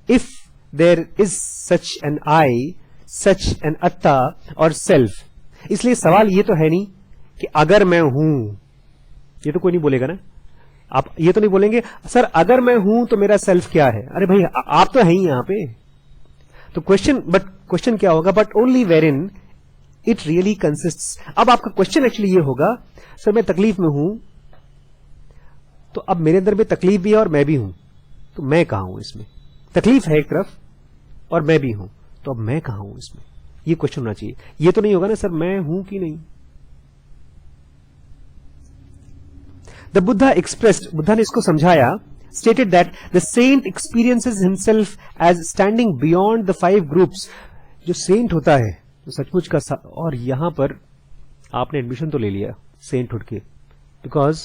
S1: if there is such an I, such an atta और सेल्फ। इसलिए सवाल ये तो है नहीं कि अगर मैं हूं, ये तो कोई नहीं बोलेगा ना, आप ये तो नहीं बोलेंगे सर अगर मैं हूं तो मेरा सेल्फ क्या है। अरे भाई आप तो हैं ही यहां पे। तो क्वेश्चन क्या होगा? But only where in it really consists. अब आपका क्वेश्चन एक्चुअली ये होगा, सर मैं तकलीफ में हूं, तो अब मेरे अंदर भी तकलीफ भी है और मैं भी हूं, तो मैं कहां हूं इसमें? तकलीफ है एक तरफ और मैं भी हूं, तो अब मैं कहां हूं इसमें? ये क्वेश्चन होना चाहिए। ये तो नहीं होगा ना सर मैं हूं कि नहीं। द बुद्धा एक्सप्रेस्ड, बुद्धा ने इसको समझाया, stated that the saint experiences himself as standing beyond the 5 groups। जो सेंट होता है तो सचमुच का और यहां पर आपने एडमिशन तो ले लिया सेंट हुड के, बिकॉज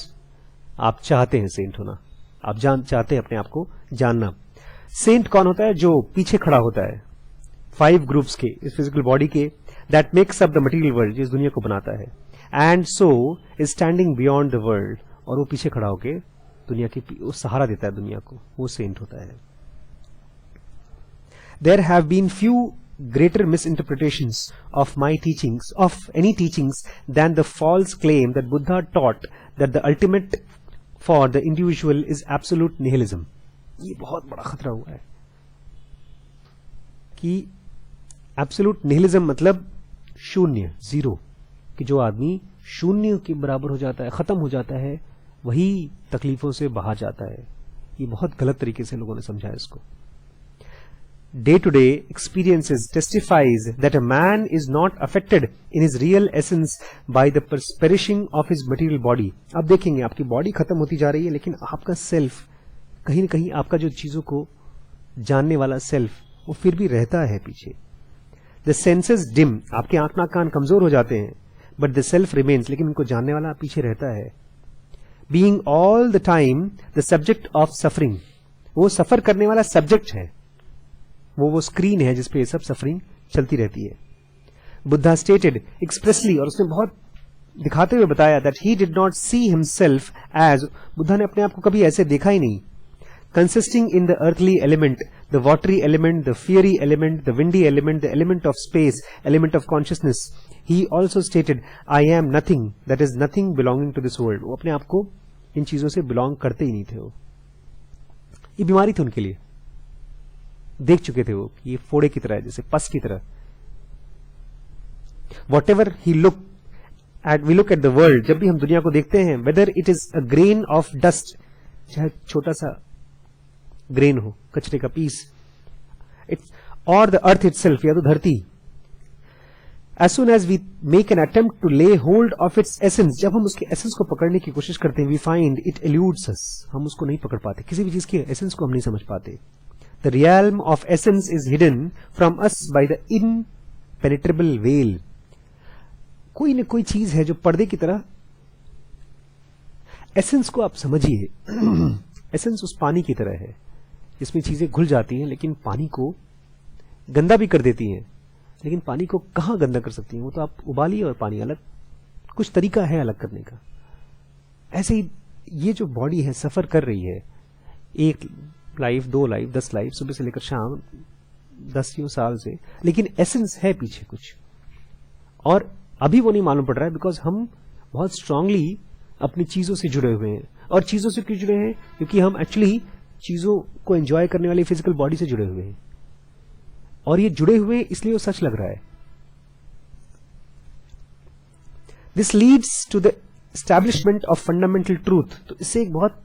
S1: आप चाहते हैं सेंट होना, आप चाहते हैं अपने आप को जानना। सेंट कौन होता है? जो पीछे खड़ा होता है 5 ग्रुप्स के, इस फिजिकल बॉडी के, that makes up the material world, जिस दुनिया को बनाता है, and so is standing beyond the world, और वो पीछे खड़ा होके दुनिया की वो सहारा देता है दुनिया को, वो सेंट होता है। There have been few greater misinterpretations of my teachings, of any teachings, then the false claim that Buddha taught that the ultimate for the individual is absolute nihilism. ये बहुत बड़ा खतरा हुआ है कि एब्सोल्यूट निहिलिज्म मतलब शून्य, जीरो, कि जो आदमी शून्य के बराबर हो जाता है, खत्म हो जाता है, वही तकलीफों से बाहर जाता है। ये बहुत गलत तरीके से लोगों ने समझा इसको। Day to day experiences testifies that a man is not affected in his real essence by the perishing of his material body. अब देखेंगे आपकी बॉडी खत्म होती जा रही है, लेकिन आपका सेल्फ कहीं ना कहीं, आपका जो चीजों को जानने वाला सेल्फ, वो फिर भी रहता है पीछे। द सेंसेस डिम, आपके आंख नाक कान कमजोर हो जाते हैं, बट द सेल्फ रिमेन्स, लेकिन उनको जानने वाला पीछे रहता है। Being all the time the subject of suffering, वो सफर करने वाला सब्जेक्ट है, वो स्क्रीन है जिसपे ये सब सफरिंग चलती रहती है। बुद्धा स्टेटेड एक्सप्रेसली, और उसने बहुत दिखाते हुए बताया, that he did not see himself as, Buddha ने अपने आप को कभी ऐसे देखा ही नहीं, consisting in the earthly element, the watery element, the fiery element, the windy element, the element of space, element of consciousness. He also stated, I am nothing, that is nothing belonging to this world। वो अपने आप को इन चीजों से belong करते ही नहीं थे। वो ये बीमारी थी उनके लिए, देख चुके थे वो, ये फोड़े की तरह है, जैसे पस की तरह। Whatever he look at, we look at the world, जब भी हम दुनिया को देखते हैं, whether it is a grain of dust, चाहे छोटा सा ग्रेन हो, कचरे का piece, or the earth itself, या तो धरती, as soon as we make an attempt to lay hold of its essence, जब हम उसके एसेंस को पकड़ने की कोशिश करते हैं, we find it eludes us, हम उसको नहीं पकड़ पाते, किसी भी चीज के एसेंस को हम नहीं समझ पाते। The realm of essence is hidden from us by the impenetrable veil। कोई न कोई चीज है जो पर्दे की तरह, एसेंस को आप समझिए, एसेंस उस पानी की तरह है जिसमें चीजें घुल जाती हैं, लेकिन पानी को गंदा भी कर देती हैं, लेकिन पानी को कहां गंदा कर सकती हैं? वो तो आप उबालिए और पानी अलग, कुछ तरीका है अलग करने का। ऐसे ही ये जो बॉडी है सफर कर रही है, 1 लाइफ, 2 लाइफ, 10 लाइफ, सुबह से लेकर शाम 10 साल से, लेकिन एसेंस है पीछे कुछ, और अभी वो नहीं मालूम पड़ रहा है, बिकॉज हम बहुत स्ट्रांगली अपनी चीजों से जुड़े हुए हैं। और चीजों से क्यों जुड़े हैं? क्योंकि हम एक्चुअली चीजों को एंजॉय करने वाली फिजिकल बॉडी से जुड़े हुए हैं, और ये जुड़े हुए इसलिए वो सच लग रहा है। This leads to the establishment of fundamental truth. तो इससे एक बहुत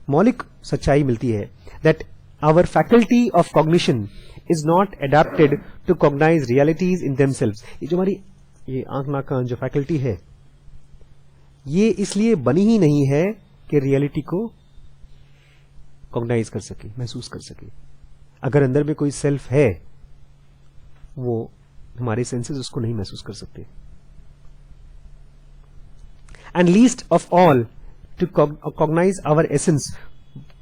S1: मौलिक सच्चाई मिलती है, that our faculty of cognition is not adapted to cognize realities in themselves. ये जो हमारी ये आंख नाक कान जो फैकल्टी है, ये इसलिए बनी ही नहीं है कि रियलिटी को कॉग्नाइज कर सके, महसूस कर सके. अगर अंदर में कोई सेल्फ है, वो हमारे सेंसेस उसको नहीं महसूस कर सकते. And least of all to cognize our essence.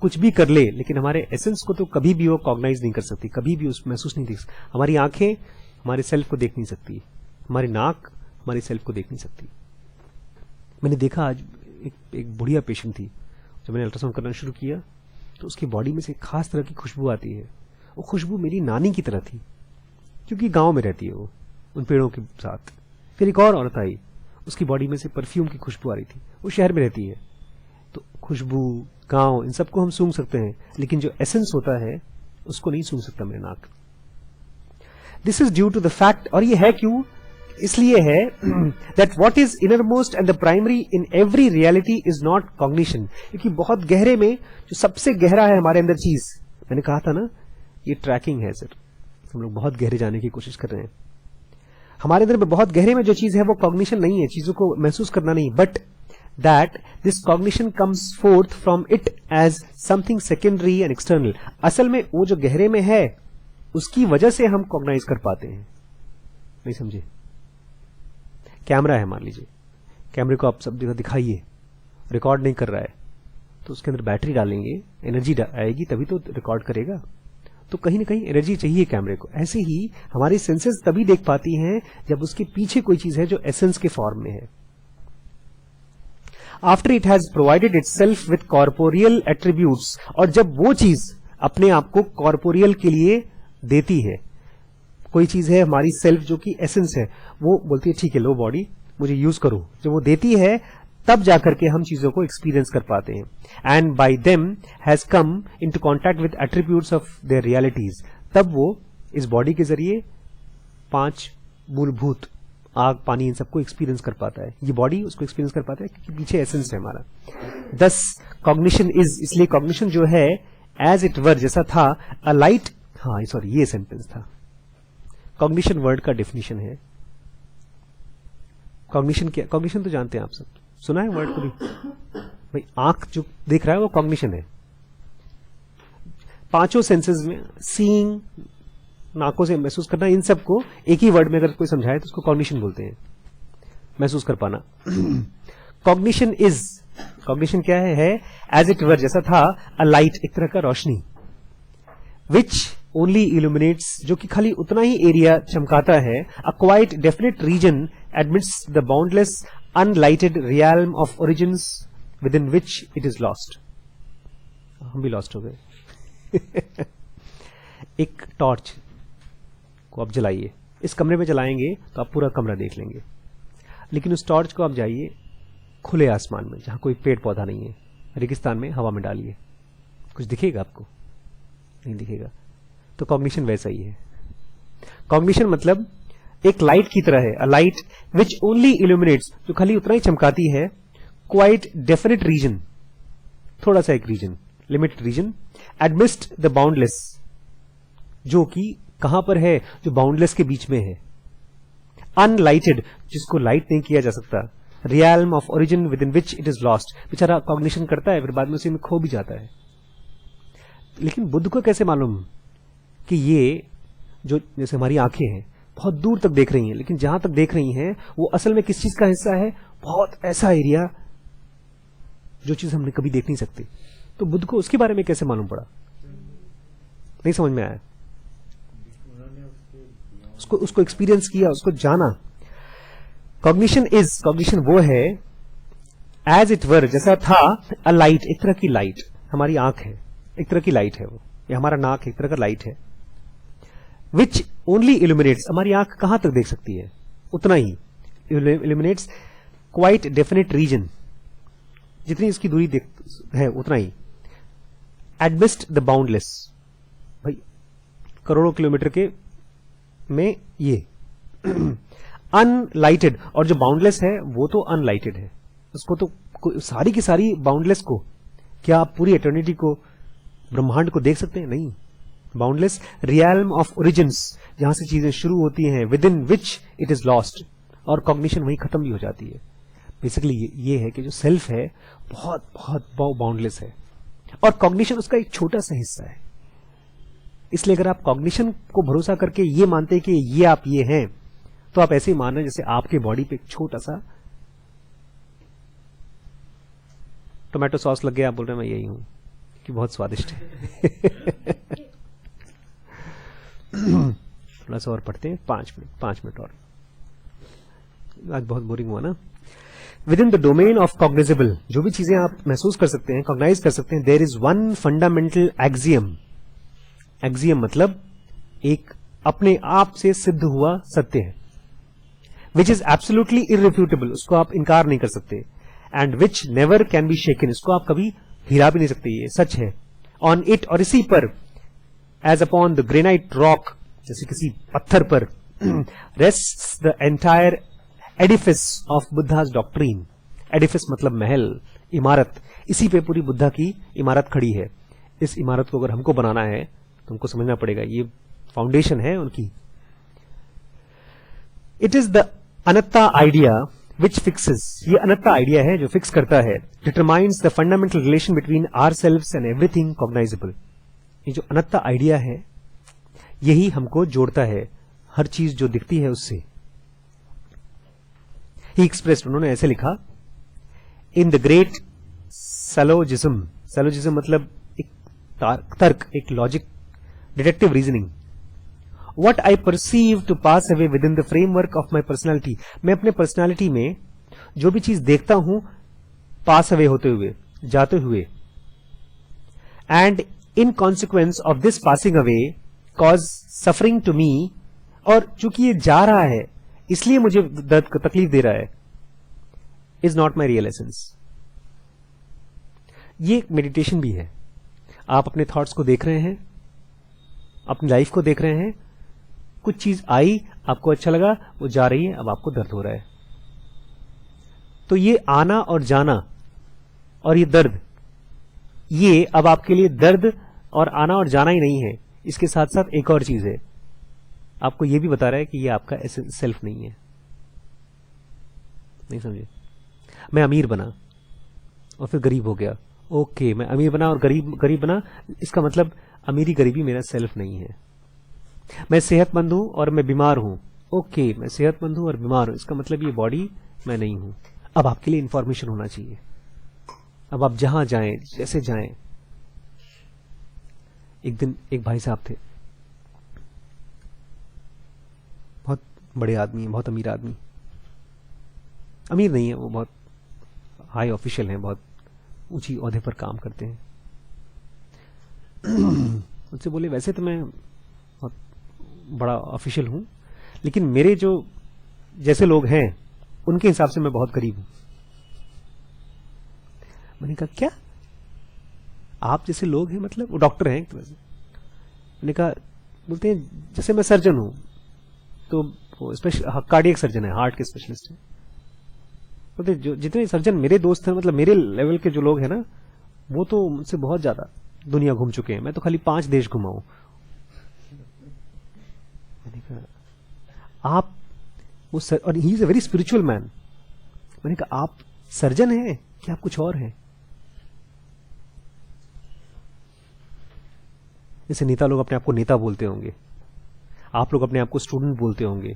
S1: कुछ भी कर ले, लेकिन हमारे एसेंस को तो कभी भी वो कॉग्नाइज नहीं कर सकती, कभी भी उस महसूस नहीं देख सकती. हमारी आंखें हमारे सेल्फ को देख नहीं सकती, हमारी नाक हमारी सेल्फ को देख नहीं सकती. मैंने देखा आज एक बुढ़िया पेशेंट थी, जब मैंने अल्ट्रासाउंड करना शुरू किया तो उसकी बॉडी में से एक खास तरह की खुशबू आती है. वो खुशबू मेरी नानी की तरह थी, क्योंकि गांव में रहती है वो, उन पेड़ों के साथ. फिर एक और औरत आई, उसकी बॉडी में से परफ्यूम की खुशबू आ रही थी. वो शहर में रहती है. तो खुशबू, गांव, इन सबको हम सूंघ सकते हैं, लेकिन जो एसेंस होता है उसको नहीं सूंघ सकता मेरा नाक. This is due to the fact, और ये है क्यों, इसलिए है that what is innermost and the primary in every reality is not cognition. क्योंकि बहुत गहरे में जो सबसे गहरा है हमारे अंदर चीज, मैंने कहा था ना, ये ट्रैकिंग है सर. हम लोग बहुत गहरे जाने की कोशिश कर रहे हैं. हमारे अंदर में बहुत गहरे में जो चीज है वो कॉग्निशन नहीं है, चीजों को महसूस करना नहीं, but that this cognition comes forth from it as something secondary and external. असल में वो जो गहरे में है उसकी वजह से हम कॉग्नाइज कर पाते हैं. नहीं समझे? कैमरा है, मान लीजिए कैमरे को आप सब जगह दिखाइए, रिकॉर्ड नहीं कर रहा है, तो उसके अंदर बैटरी डालेंगे, एनर्जी आएगी तभी तो रिकॉर्ड करेगा. तो कहीं ना कहीं एनर्जी चाहिए कैमरे को. ऐसे ही हमारी सेंसेस तभी देख पाती हैं जब उसके पीछे कोई चीज है जो एसेंस के फॉर्म में है. After it has provided itself with corporeal attributes, और जब वो चीज अपने आप को कॉर्पोरियल के लिए देती है, कोई चीज है हमारी सेल्फ जो कि एसेंस है, वो बोलती है ठीक है लो बॉडी मुझे यूज करो, जब वो देती है तब जाकर के हम चीजों को एक्सपीरियंस कर पाते हैं. And bye them has come into contact with attributes of their realities. तब वो इस बॉडी के जरिए 5 मूलभूत आग, पानी, इन सबको एक्सपीरियंस कर पाता है. ये बॉडी उसको एक्सपीरियंस कर पाता है क्योंकि पीछे एसेंस है हमारा. दस कॉग्निशन इज, इसलिए कॉग्निशन जो है एज इट वर, जैसा था अ लाइट. हाँ सॉरी, ये सेंटेंस था. कॉग्निशन वर्ड का डेफिनेशन है. कॉग्निशन क्या, कॉग्निशन तो जानते हैं आप सब, सुना है वर्ड को भी भाई. आंख जो देख रहा है वो कॉग्निशन है. पांचों सेंसेस में सीइंग, नाकों से महसूस करना, इन सबको एक ही वर्ड में अगर कोई समझाए तो उसको कॉग्निशन बोलते हैं, महसूस कर पाना. कॉग्निशन इज, कॉग्निशन क्या है एज इट वर, जैसा था अ लाइट, एक तरह का रोशनी, विच ओनली इल्यूमिनेट्स, जो कि खाली उतना ही एरिया चमकाता है, a quite definite region admits the boundless unlighted realm of origins within which it is lost. हम भी लॉस्ट हो गए. एक टॉर्च को आप जलाइए, इस कमरे में जलाएंगे तो आप पूरा कमरा देख लेंगे, लेकिन उस टॉर्च को आप जाइए खुले आसमान में जहां कोई पेड़ पौधा नहीं है, रेगिस्तान में, हवा में डालिए, कुछ दिखेगा आपको? नहीं दिखेगा. तो कॉग्निशन वैसा ही है. कॉग्निशन मतलब एक लाइट की तरह है, अ लाइट विच ओनली इल्यूमिनेट्स, जो खाली उतना ही चमकाती है, क्वाइट डेफिनेट रीजन, थोड़ा सा एक region, limited region, amidst the boundless, जो कि कहां पर है, जो बाउंडलेस के बीच में है, अनलाइटेड, जिसको लाइट नहीं किया जा सकता, realm of origin with in which it is lost. बेचारा कॉग्निशन करता है, फिर बाद में उसी में खो भी जाता है. लेकिन बुद्ध को कैसे मालूम कि ये जो जैसे हमारी आंखें हैं बहुत दूर तक देख रही हैं, लेकिन जहां तक देख रही हैं वो असल में किस चीज का हिस्सा है, बहुत ऐसा एरिया जो चीज हमने कभी देख नहीं सकते. तो बुद्ध को उसके बारे में कैसे मालूम पड़ा? नहीं समझ में आया. उसको एक्सपीरियंस किया, उसको जाना. कॉग्निशन इज, कॉग्निशन वो है एज इट वर, जैसा था अ लाइट, एक तरह की लाइट. हमारी आंख है एक तरह की लाइट है, वो ये हमारा नाक एक तरह का लाइट है, विच ओनली इल्यूमिनेट्स, हमारी आंख कहां तक देख सकती है, उतना ही इल्यूमिनेट्स, क्वाइट डेफिनेट रीजन, जितनी इसकी दूरी है उतना ही, एडमिस्ट द बाउंडलेस, भाई करोड़ों किलोमीटर के में ये, अनलाइटेड, और जो बाउंडलेस है वो तो अनलाइटेड है, उसको तो सारी की सारी बाउंडलेस को, क्या आप पूरी एटर्निटी को, ब्रह्मांड को देख सकते हैं? नहीं, बाउंडलेस रियल्म ऑफ ओरिजिन्स, जहां से चीजें शुरू होती हैं, with in which it is lost, और कॉग्निशन वहीं खत्म भी हो जाती है। बेसिकली ये है कि जो सेल्फ है बहुत बहुत बाउंडलेस है, और कॉग्निशन उसका एक छोटा सा हिस्सा है। इसलिए अगर आप कॉग्निशन को भरोसा करके ये मानते हैं कि ये आप ये हैं, तो आप ऐसे ही मान रहे हैं जैसे आपके बॉडी पे एक छोटा सा टोमेटो सॉस लग गया, आप बोल रहे हैं मैं यही हूं कि बहुत स्वादिष्ट है। थोड़ा सा और पढ़ते हैं, 5 मिनट और। आज बहुत बोरिंग हुआ ना। With in the domain of cognizable, जो भी चीजें आप महसूस कर सकते हैं, कॉग्नाइज कर सकते हैं, there is one fundamental axiom. Axiom मतलब एक अपने आप से सिद्ध हुआ सत्य है, विच इज एब्सोल्युटली इररिफ्यूटेबल, उसको आप इनकार नहीं कर सकते, and which never can be shaken, इसको आप कभी हिला भी नहीं सकते, ये सच है। ऑन इट, और इसी पर, as upon the granite rock, जैसे किसी पत्थर पर, rests the entire edifice of Buddha's doctrine. Edifice मतलब महल, इमारत, इसी पे पूरी बुद्धा की इमारत खड़ी है। इस इमारत को अगर हमको बनाना है तो हमको समझना पड़ेगा ये फाउंडेशन है उनकी। It is the anatta idea which fixes, ये अनत्ता आइडिया है जो फिक्स करता है, determines the fundamental relation between our selves and everything cognizable. ये जो अनत्ता आइडिया है यही हमको जोड़ता है हर चीज जो दिखती है उससे। ही एक्सप्रेस्ड, उन्होंने ऐसे लिखा, इन द ग्रेट सैलोजिज्म। सैलोजिज्म मतलब एक तर्क, एक logic, deductive reasoning. What I perceive to pass away within the framework of my personality, मैं अपने पर्सनालिटी में जो भी चीज देखता हूं पास अवे होते हुए, जाते हुए, and in consequence of this passing away cause suffering to me, और चूंकि ये जा रहा है इसलिए मुझे दर्द तकलीफ दे रहा है, is not my real essence. ये मेडिटेशन भी है। आप अपने थॉट्स को देख रहे हैं, अपनी लाइफ को देख रहे हैं, कुछ चीज आई, आपको अच्छा लगा, वो जा रही है, अब आपको दर्द हो रहा है। तो ये आना और जाना और ये दर्द, ये अब आपके लिए दर्द और आना और जाना ही नहीं है, इसके साथ साथ एक और चीज है, आपको ये भी बता रहा है कि ये आपका सेल्फ नहीं है। नहीं समझे? मैं अमीर बना और फिर गरीब हो गया, ओके, मैं अमीर बना और गरीब बना, इसका मतलब अमीरी गरीबी मेरा सेल्फ नहीं है। मैं सेहतमंद हूं और मैं बीमार हूं, ओके, मैं सेहतमंद हूं और बीमार हूं, इसका मतलब ये बॉडी मैं नहीं हूं। अब आपके लिए इंफॉर्मेशन होना चाहिए। अब आप जहां जाएं, जैसे जाएं। एक दिन एक भाई साहब थे, बहुत बड़े आदमी, बहुत अमीर आदमी, अमीर नहीं है वो, बहुत हाई ऑफिशियल हैं, बहुत ऊंची ओहदे पर काम करते हैं। मुझसे बोले, वैसे तो मैं बहुत बड़ा ऑफिशियल हूं, लेकिन मेरे जो जैसे लोग हैं उनके हिसाब से मैं बहुत गरीब हूं। मैंने कहा, क्या आप जैसे लोग हैं, मतलब वो डॉक्टर हैं एक तरह से। मैंने कहा, बोलते हैं जैसे मैं सर्जन हूं, तो वो स्पेशल कार्डियक सर्जन है, हार्ट के स्पेशलिस्ट है। बोलते जो जितने सर्जन मेरे दोस्त हैं, मतलब मेरे लेवल के जो लोग हैं ना, वो तो मुझसे बहुत ज्यादा दुनिया घूम चुके हैं, मैं तो खाली 5 देश घुमा हूं। मैंने कहा, आप वो और he is a very spiritual man. मैंने कहा, आप सर्जन हैं कि आप कुछ और हैं? जैसे नेता लोग अपने आप को नेता बोलते होंगे, आप लोग अपने आप को स्टूडेंट बोलते होंगे।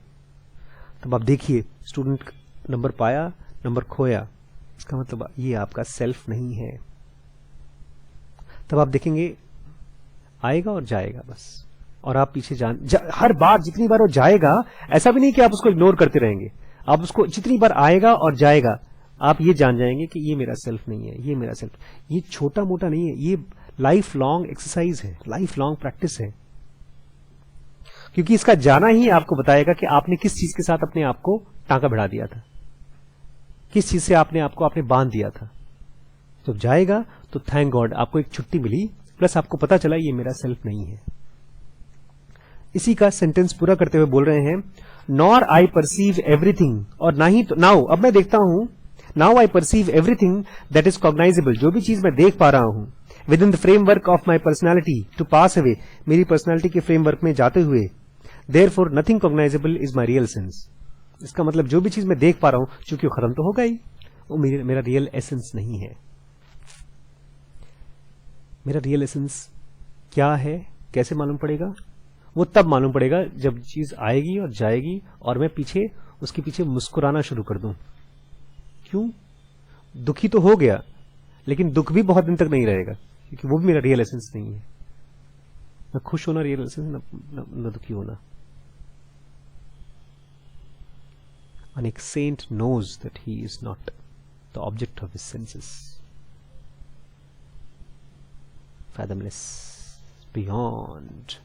S1: तब आप देखिए, स्टूडेंट नंबर पाया, नंबर खोया, इसका मतलब ये आपका सेल्फ नहीं है। तब आप देखेंगे आएगा और जाएगा बस, और आप पीछे हर बार जितनी बार वो जाएगा, ऐसा भी नहीं कि आप उसको इग्नोर करते रहेंगे, आप उसको जितनी बार आएगा और जाएगा, आप ये जान जाएंगे कि ये मेरा सेल्फ नहीं है, ये मेरा सेल्फ, ये छोटा मोटा नहीं है, ये लाइफ लॉन्ग एक्सरसाइज है, लाइफ लॉन्ग प्रैक्टिस है। क्योंकि इसका जाना ही आपको बताएगा कि आपने किस चीज के साथ अपने आप को टांका भिड़ा दिया था, किस चीज से आपने बांध दिया था। जब जाएगा तो थैंक गॉड आपको एक छुट्टी मिली, प्लस आपको पता चला ये मेरा सेल्फ नहीं है। इसी का सेंटेंस पूरा करते हुए बोल रहे हैं, नॉर आई परसीव एवरीथिंग, और ना ही तो नाउ, अब मैं देखता हूं, now I perceive everything that is cognizable, जो भी चीज मैं देख पा रहा हूं, within the framework of my personality to pass away, मेरी पर्सनैलिटी के फ्रेमवर्क में जाते हुए, therefore nothing cognizable is my real sense. इसका मतलब जो भी चीज मैं देख पा रहा हूं, चूंकि वो खत्म तो होगा ही, वो मेरा रियल एसेंस नहीं है। मेरा रियल एसेंस क्या है, कैसे मालूम पड़ेगा? वो तब मालूम पड़ेगा जब चीज आएगी और जाएगी और मैं उसके पीछे मुस्कुराना शुरू कर दूं। क्यों? दुखी तो हो गया, लेकिन दुख भी बहुत दिन तक नहीं रहेगा, क्योंकि वो भी मेरा रियल एसेंस नहीं है। न खुश होना रियल एसेंस, न दुखी होना। And a saint knows that he is not the object of his senses. Fathomless, beyond